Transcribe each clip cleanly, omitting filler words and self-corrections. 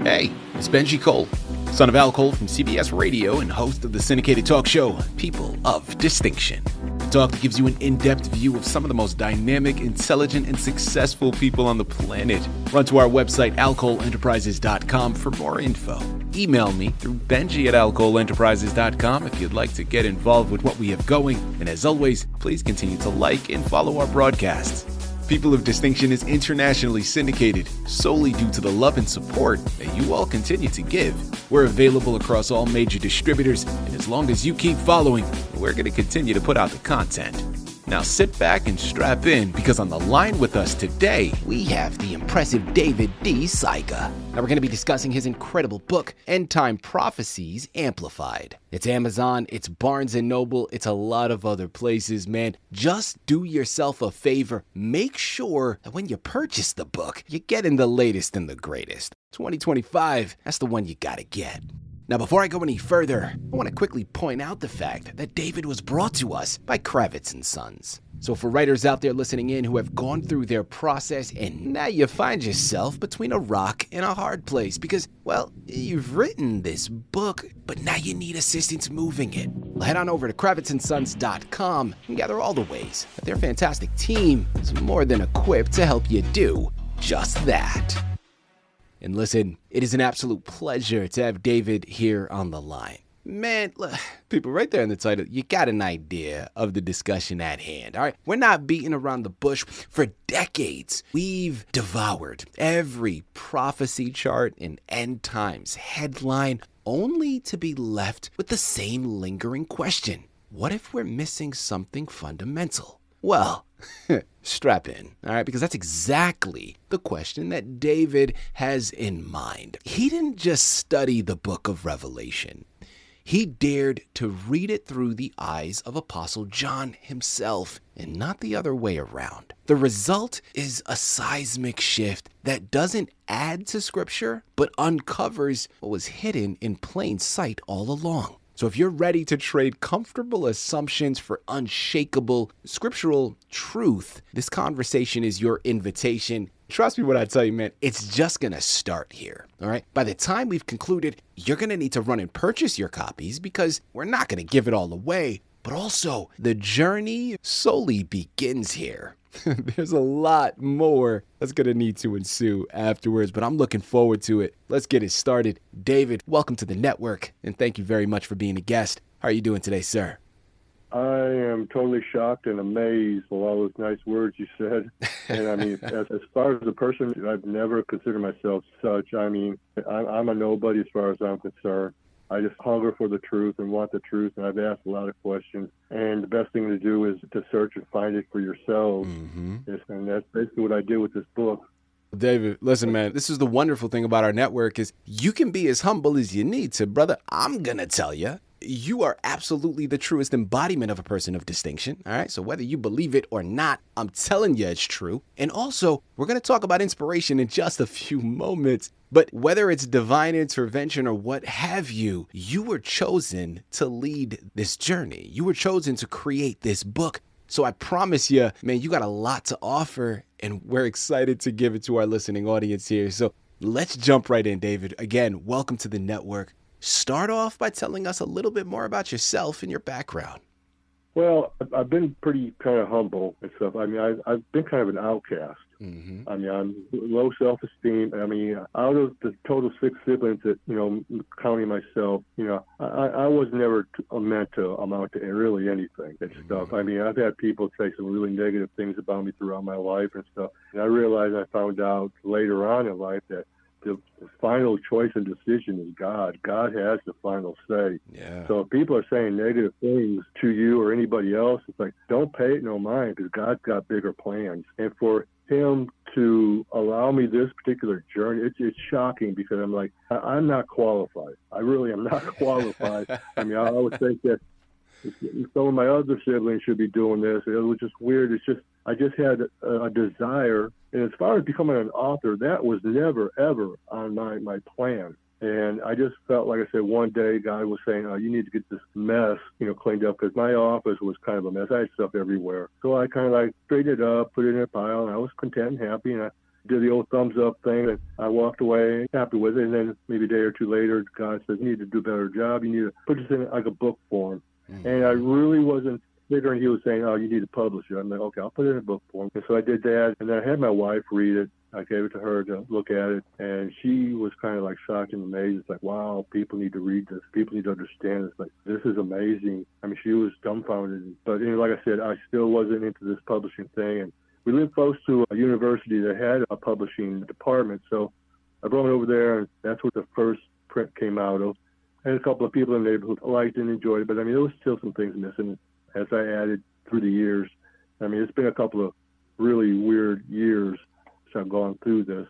Hey, it's Benji Cole, son of Al Cole from CBS Radio and host of the syndicated talk show, People of Distinction. A talk that gives you an in-depth view of some of the most dynamic, intelligent, and successful people on the planet. Run to our website, alcoleenterprises.com for more info. Email me through benji@alcoleenterprises.com if you'd like to get involved with what we have going. And as always, please continue to like and follow our broadcasts. People of Distinction is internationally syndicated solely due to the love and support that you all continue to give. We're available across all major distributors, and as long as you keep following, we're going to continue to put out the content. Now sit back and strap in, because on the line with us today, we have the impressive David Ciega. Now we're going to be discussing his incredible book, Endtime Prophecies Amplified. It's Amazon, it's Barnes & Noble, it's a lot of other places, man. Just do yourself a favor. Make sure that when you purchase the book, you're getting the latest and the greatest. 2025, that's the one you gotta get. Now, before I go any further, I want to quickly point out the fact that David was brought to us by Kravitz & Sons. So for writers out there listening in who have gone through their process and now you find yourself between a rock and a hard place because, well, you've written this book, but now you need assistance moving it. Well, head on over to kravitzandsons.com and gather all the ways that their fantastic team is more than equipped to help you do just that. And listen, it is an absolute pleasure to have David here on the line. Man, look, people, right there in the title, you got an idea of the discussion at hand, all right? We're not beating around the bush. For decades, we've devoured every prophecy chart and end times headline, only to be left with the same lingering question. What if we're missing something fundamental? Well, strap in, all right? Because that's exactly the question that David has in mind. He didn't just study the book of Revelation. He dared to read it through the eyes of Apostle John himself, and not the other way around. The result is a seismic shift that doesn't add to Scripture, but uncovers what was hidden in plain sight all along. So if you're ready to trade comfortable assumptions for unshakable scriptural truth, this conversation is your invitation. Trust me when I tell you, man, it's just going to start here, all right? By the time we've concluded, you're going to need to run and purchase your copies because we're not going to give it all away. But also, the journey solely begins here. There's a lot more that's going to need to ensue afterwards, but I'm looking forward to it. Let's get it started. David, welcome to the network, and thank you very much for being a guest. How are you doing today, sir? I am totally shocked and amazed with all those nice words you said. And I mean, as far as a person, I've never considered myself such. I mean, I'm a nobody as far as I'm concerned. I just hunger for the truth and want the truth, and I've asked a lot of questions. And the best thing to do is to search and find it for yourselves. And that's basically what I did with this book. David, listen, man, this is the wonderful thing about our network is you can be as humble as you need to, brother. I'm going to tell you, you are absolutely the truest embodiment of a person of distinction, all right? So whether you believe it or not, I'm telling you it's true. And also, we're going to talk about inspiration in just a few moments. But whether it's divine intervention or what have you, you were chosen to lead this journey. You were chosen to create this book. So I promise you, man, you got a lot to offer, and we're excited to give it to our listening audience here. So let's jump right in, David. Again, welcome to the network. Start off by telling us a little bit more about yourself and your background. Well, I've been pretty kind of humble and stuff. I mean, I've been kind of an outcast. I mean, I'm low self-esteem. I mean, out of the total 6 siblings that, counting myself, I was never meant to amount to really anything and stuff. I mean, I've had people say some really negative things about me throughout my life and stuff. And I found out later on in life that the final choice and decision is God. God has the final say. Yeah. So if people are saying negative things to you or anybody else, it's like, don't pay it no mind, because God's got bigger plans. And for him to allow me this particular journey, it's shocking, because I'm like, I'm not qualified. I really am not qualified. I mean, I would think that some of my other siblings should be doing this. It was just weird. It's just, I just had a desire. And as far as becoming an author, that was never, ever on my plan. And I just felt, like I said, one day God was saying, you need to get this mess, cleaned up, because my office was kind of a mess. I had stuff everywhere. So I kind of straightened it up, put it in a pile, and I was content and happy. And did the old thumbs up thing, and I walked away happy with it. And then maybe a day or two later, God says, you need to do a better job. You need to put this in like a book form. And I really wasn't figuring he was saying, oh, you need to publish it. I'm like, okay, I'll put it in a book form. And so I did that. And then I had my wife read it. I gave it to her to look at it. And she was kind of like shocked and amazed. It's like, wow, people need to read this. People need to understand this. Like, this is amazing. I mean, she was dumbfounded. But like I said, I still wasn't into this publishing thing. And we lived close to a university that had a publishing department. So I brought it over there, and that's what the first print came out of. I had a couple of people in the neighborhood who liked and enjoyed it. But, I mean, there was still some things missing as I added through the years. I mean, it's been a couple of really weird years since I've gone through this.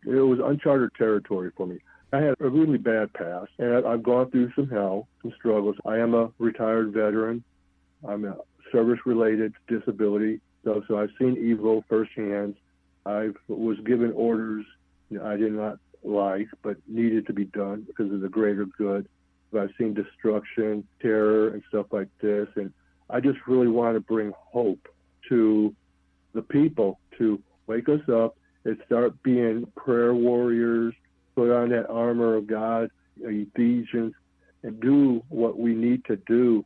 It was uncharted territory for me. I had a really bad past, and I've gone through some hell, some struggles. I am a retired veteran. I'm a service-related disability, so I've seen evil firsthand. I was given orders I did not like, but needed to be done because of the greater good. I've seen destruction, terror, and stuff like this, and I just really want to bring hope to the people to wake us up and start being prayer warriors, put on that armor of God, Ephesians, and do what we need to do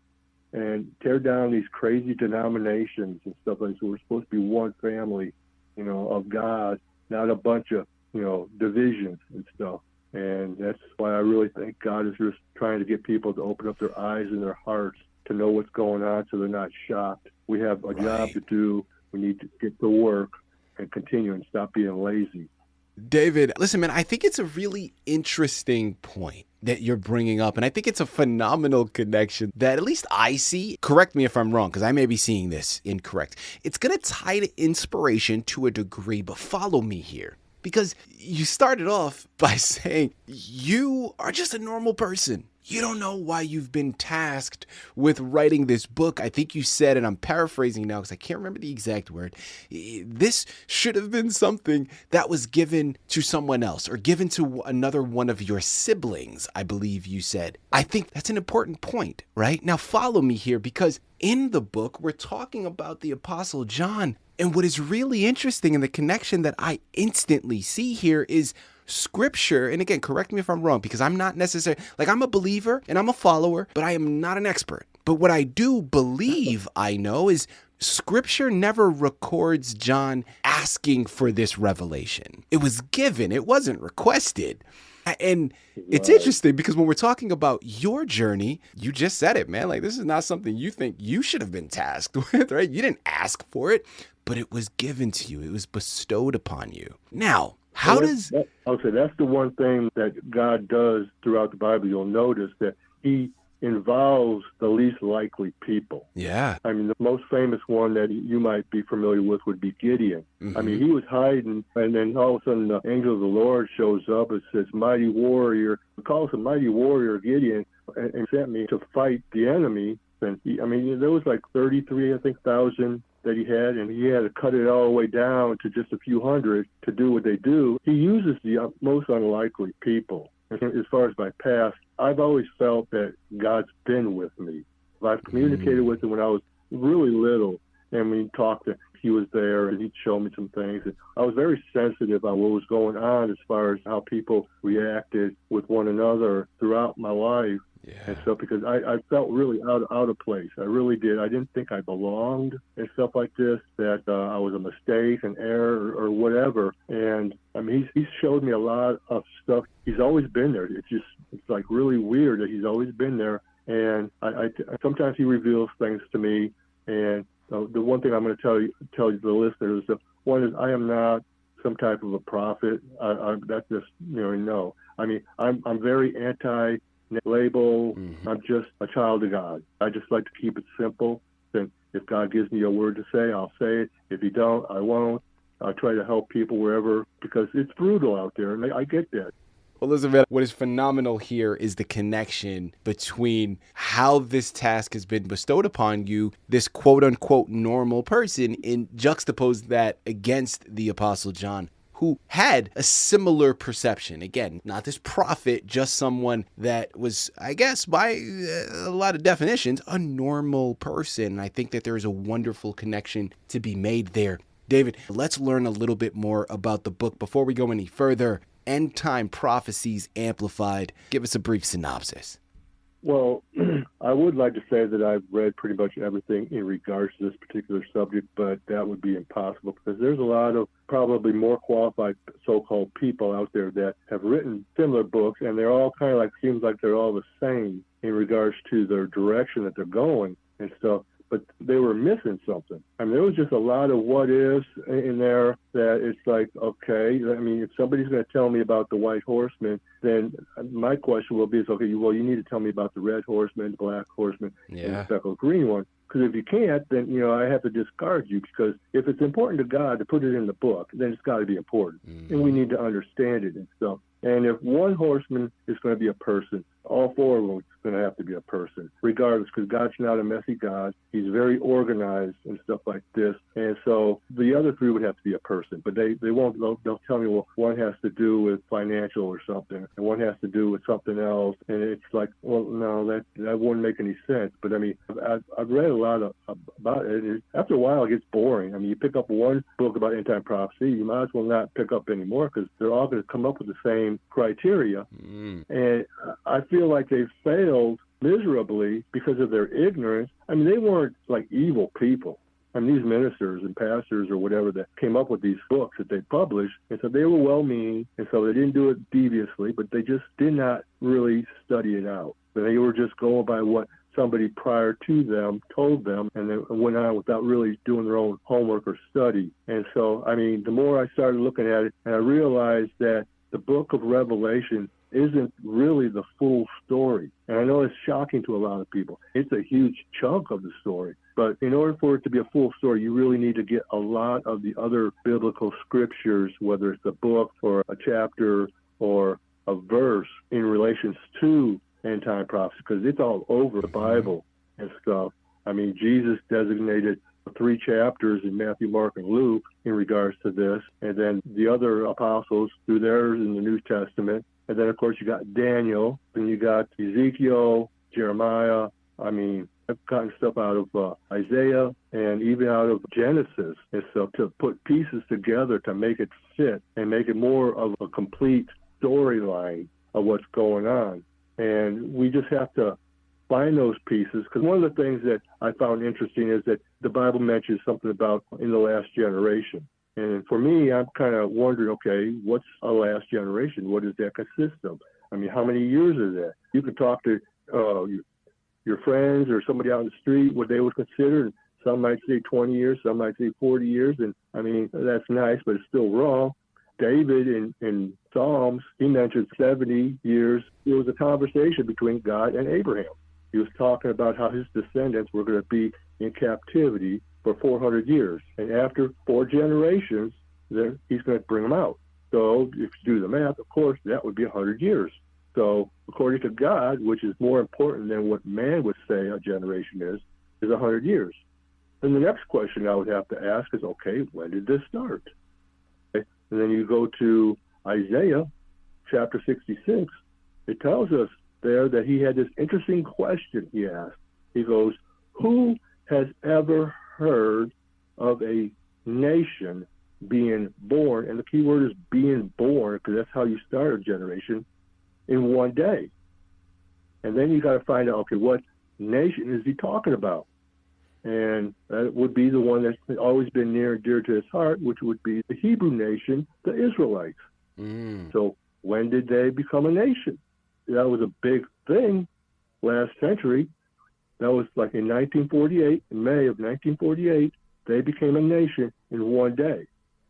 and tear down these crazy denominations and stuff like that. So we're supposed to be one family, of God, not a bunch of, divisions and stuff. And that's why I really think God is just trying to get people to open up their eyes and their hearts to know what's going on so they're not shocked. We have a job to do. We need to get to work and continue and stop being lazy. David, listen, man, I think it's a really interesting point that you're bringing up. And I think it's a phenomenal connection that at least I see. Correct me if I'm wrong, because I may be seeing this incorrect. It's going to tie to inspiration to a degree, but follow me here. Because you started off by saying you are just a normal person. You don't know why you've been tasked with writing this book. I think you said, and I'm paraphrasing now because I can't remember the exact word, this should have been something that was given to someone else or given to another one of your siblings, I believe you said. I think that's an important point, right? Now follow me here, because in the book, we're talking about the Apostle John. And what is really interesting, and the connection that I instantly see here, is Scripture. And again, correct me if I'm wrong, because I'm not necessarily, I'm a believer and I'm a follower, but I am not an expert. But what I do believe I know is Scripture never records John asking for this revelation. It was given. It wasn't requested. And it's interesting because when we're talking about your journey, you just said it, man. This is not something you think you should have been tasked with, right? You didn't ask for it, but it was given to you. It was bestowed upon you. Now, I'll say that's the one thing that God does throughout the Bible. You'll notice that he involves the least likely people. Yeah. I mean, the most famous one that you might be familiar with would be Gideon. Mm-hmm. I mean, he was hiding, and then all of a sudden the angel of the Lord shows up and says, mighty warrior, calls him mighty warrior Gideon, and sent me to fight the enemy. And there was 33,000 that he had, and he had to cut it all the way down to just a few hundred to do what they do. He uses the most unlikely people. As far as my past, I've always felt that God's been with me. I've communicated with him when I was really little, and we talked, he was there, and he'd show me some things. And I was very sensitive on what was going on as far as how people reacted with one another throughout my life. Yeah. And stuff, because I felt really out of place. I really did. I didn't think I belonged and stuff like this, that I was a mistake, an error, or whatever. And I mean, he's showed me a lot of stuff. He's always been there. It's really weird that he's always been there. And I sometimes he reveals things to me. And the one thing I'm going to tell you the listeners, one is I am not some type of a prophet. That's just no. I mean, I'm very anti-label. Mm-hmm. I'm just a child of God. I just like to keep it simple. And if God gives me a word to say, I'll say it. If he don't, I won't. I try to help people wherever, because it's brutal out there, and I get that. Well, Elizabeth, what is phenomenal here is the connection between how this task has been bestowed upon you, this quote-unquote normal person, and juxtapose that against the Apostle John, who had a similar perception. Again, not this prophet, just someone that was, I guess, by a lot of definitions, a normal person. I think that there is a wonderful connection to be made there. David, let's learn a little bit more about the book before we go any further. Endtime Prophecies Amplified. Give us a brief synopsis. Well, I would like to say that I've read pretty much everything in regards to this particular subject, but that would be impossible because there's a lot of probably more qualified so-called people out there that have written similar books, and they're all kind of like, seems like they're all the same in regards to their direction that they're going and stuff. But they were missing something. I mean, there was just a lot of what ifs in there that it's like, okay, I mean, if somebody's going to tell me about the white horseman, then my question will be, okay, well, you need to tell me about the red horseman, the black horseman, and the speckled green one. Because if you can't, then, I have to discard you, because if it's important to God to put it in the book, then it's got to be important. Mm-hmm. And we need to understand it and stuff. And if one horseman is going to be a person, all four of them is going to have to be a person, regardless, because God's not a messy God. He's very organized and stuff like this. And so the other three would have to be a person, but they won't, they'll tell me, well, one has to do with financial or something, and one has to do with something else. And it's like, well, no, that wouldn't make any sense. But I mean, I've read a lot about it. After a while, it gets boring. I mean, you pick up one book about end-time prophecy, you might as well not pick up anymore, because they're all going to come up with the same criteria. And I feel like they failed miserably because of their ignorance. I mean, they weren't like evil people. I mean, these ministers and pastors or whatever that came up with these books that they published, and so they were well-meaning, and so they didn't do it deviously, but they just did not really study it out. They were just going by what somebody prior to them told them, and they went on without really doing their own homework or study. And so, I mean, the more I started looking at it, and I realized that the book of Revelation isn't really the full story. And I know it's shocking to a lot of people. It's a huge chunk of the story. But in order for it to be a full story, you really need to get a lot of the other biblical scriptures, whether it's a book or a chapter or a verse in relation to end-time prophecy, because it's all over the Bible and stuff. I mean, Jesus designated 3 chapters in Matthew, Mark, and Luke in regards to this, and then the other apostles do theirs in the New Testament. And then, of course, you got Daniel, and you got Ezekiel, Jeremiah. I mean, I've gotten stuff out of Isaiah and even out of Genesis and stuff to put pieces together to make it fit and make it more of a complete storyline of what's going on. And we just have to find those pieces, because one of the things that I found interesting is that the Bible mentions something about in the last generation. And for me, I'm kind of wondering, okay, what's a last generation? What does that consist of? I mean, how many years is that? You can talk to your friends or somebody out in the street, what they would consider, and some might say 20 years, some might say 40 years. And I mean, that's nice, but it's still wrong. David in Psalms, he mentioned 70 years. It was a conversation between God and Abraham. He was talking about how his descendants were going to be in captivity for 400 years. And after 4 generations, then he's going to bring them out. So if you do the math, of course, that would be 100 years. So according to God, which is more important than what man would say a generation is 100 years. Then the next question I would have to ask is, okay, when did this start? Okay. And then you go to Isaiah chapter 66. It tells us there that he had this interesting question he asked. He goes, who has ever heard of a nation being born? And the key word is being born, because that's how you start a generation, in one day. And then you got to find out, okay, what nation is he talking about? And that would be the one that's always been near and dear to his heart, which would be the Hebrew nation, the Israelites. So when did they become a nation? That was a big thing last century. That was like in 1948, in May of 1948, they became a nation in one day.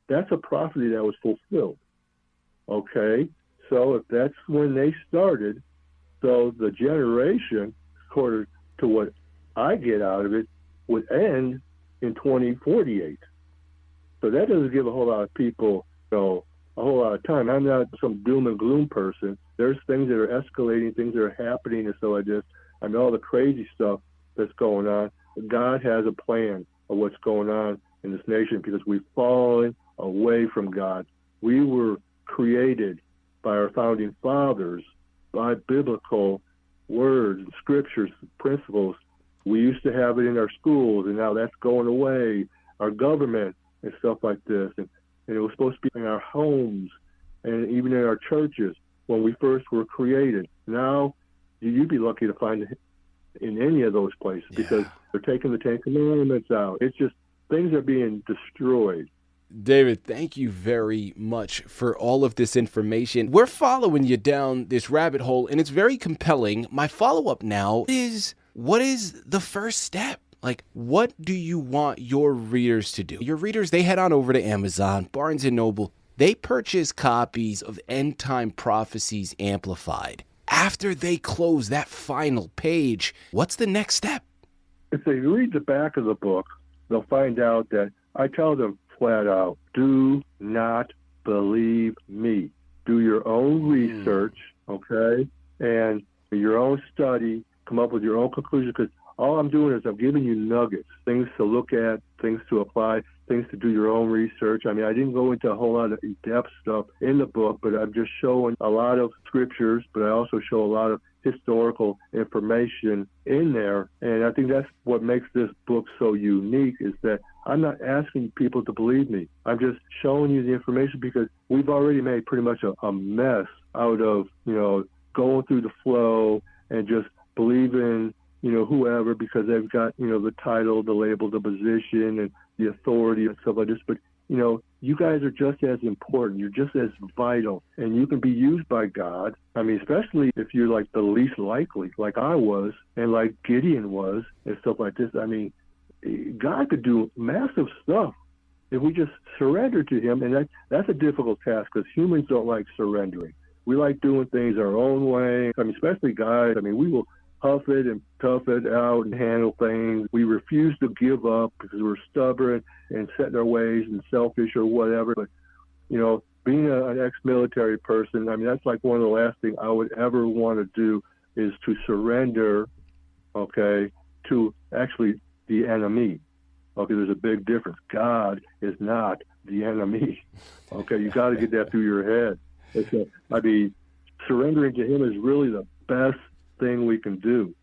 That's a prophecy that was fulfilled. Okay, so if that's when they started, so the generation, according to what I get out of it, would end in 2048. So that doesn't give a whole lot of people, a whole lot of time. I'm not some doom and gloom person. There's things that are escalating, things that are happening, and so I mean, all the crazy stuff that's going on. God has a plan of what's going on in this nation, because we've fallen away from God. We were created by our founding fathers, by biblical words and scriptures, principles. We used to have it in our schools, and now that's going away. Our government and stuff like this. And it was supposed to be in our homes and even in our churches when we first were created. Now, you'd be lucky to find it in any of those places because they're taking the Ten Commandments out. It's just things are being destroyed. David, thank you very much for all of this information. We're following you down this rabbit hole, and it's very compelling. My follow-up now is, what is the first step? Like, what do you want your readers to do? Your readers, they head on over to Amazon, Barnes & Noble. They purchase copies of Endtime Prophecies Amplified. After they close that final page, what's the next step? If they read the back of the book, they'll find out that I tell them flat out, do not believe me. Do your own research, okay, and your own study, come up with your own conclusion, because all I'm doing is I'm giving you nuggets, things to look at, things to apply, things to do your own research. I mean, I didn't go into a whole lot of in-depth stuff in the book, but I'm just showing a lot of scriptures, but I also show a lot of historical information in there. And I think that's what makes this book so unique, is that I'm not asking people to believe me. I'm just showing you the information because we've already made pretty much a mess out of, going through the flow and just believing, whoever, because they've got, the title, the label, the position, and the authority and stuff like this. But, you guys are just as important. You're just as vital, and you can be used by God. I mean, especially if you're like the least likely, like I was, and like Gideon was, and stuff like this. I mean, God could do massive stuff if we just surrender to him. And that's a difficult task because humans don't like surrendering. We like doing things our own way. I mean, especially guys. I mean, we will huff it and tough it out and handle things. We refuse to give up because we're stubborn and set in our ways and selfish or whatever. But, being an ex-military person, I mean, that's like one of the last things I would ever want to do is to surrender, okay, to actually the enemy. Okay, there's a big difference. God is not the enemy. Okay, you got to get that through your head. Surrendering to him is really the best thing we can do.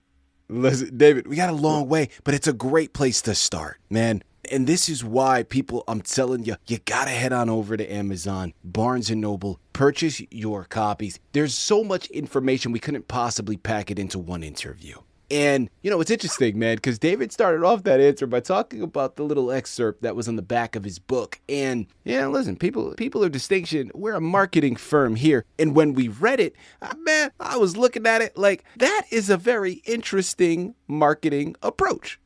Listen, David, we got a long way, but it's a great place to start, man. And this is why people, I'm telling you, you got to head on over to Amazon, Barnes & Noble, purchase your copies. There's so much information, we couldn't possibly pack it into one interview. And, it's interesting, man, because David started off that answer by talking about the little excerpt that was on the back of his book. And, listen, people of distinction, we're a marketing firm here. And when we read it, man, I was looking at it like, that is a very interesting marketing approach,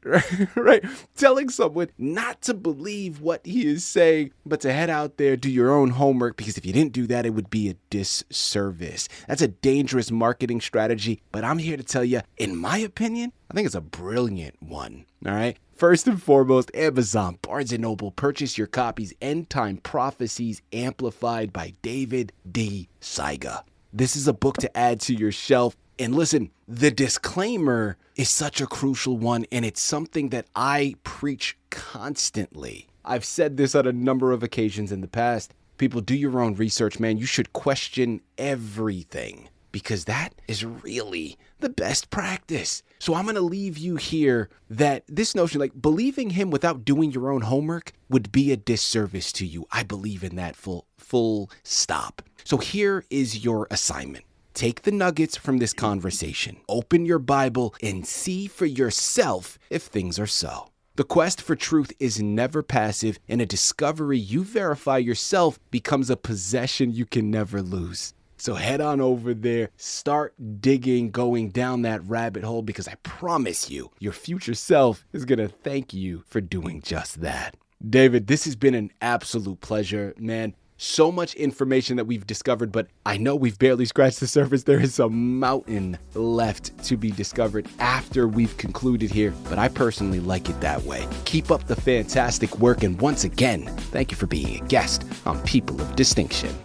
right? Telling someone not to believe what he is saying, but to head out there, do your own homework, because if you didn't do that, it would be a disservice. That's a dangerous marketing strategy, but I'm here to tell you, in my opinion, I think it's a brilliant one, all right? First and foremost, Amazon, Barnes & Noble, purchase your copies, Endtime Prophecies Amplified by David Ciega. This is a book to add to your shelf. And listen, the disclaimer is such a crucial one, and it's something that I preach constantly. I've said this on a number of occasions in the past. People, do your own research, man. You should question everything, because that is really the best practice. So I'm going to leave you here that this notion, like believing him without doing your own homework, would be a disservice to you. I believe in that full stop. So here is your assignment. Take the nuggets from this conversation, open your Bible, and see for yourself if things are so. The quest for truth is never passive, and a discovery you verify yourself becomes a possession you can never lose. So head on over there, start digging, going down that rabbit hole, because I promise you, your future self is going to thank you for doing just that. David, this has been an absolute pleasure, man. So much information that we've discovered, but I know we've barely scratched the surface. There is a mountain left to be discovered after we've concluded here, but I personally like it that way. Keep up the fantastic work, and once again, thank you for being a guest on People of Distinction.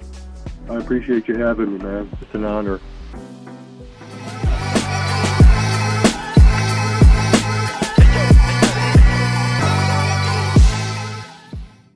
I appreciate you having me, man. It's an honor.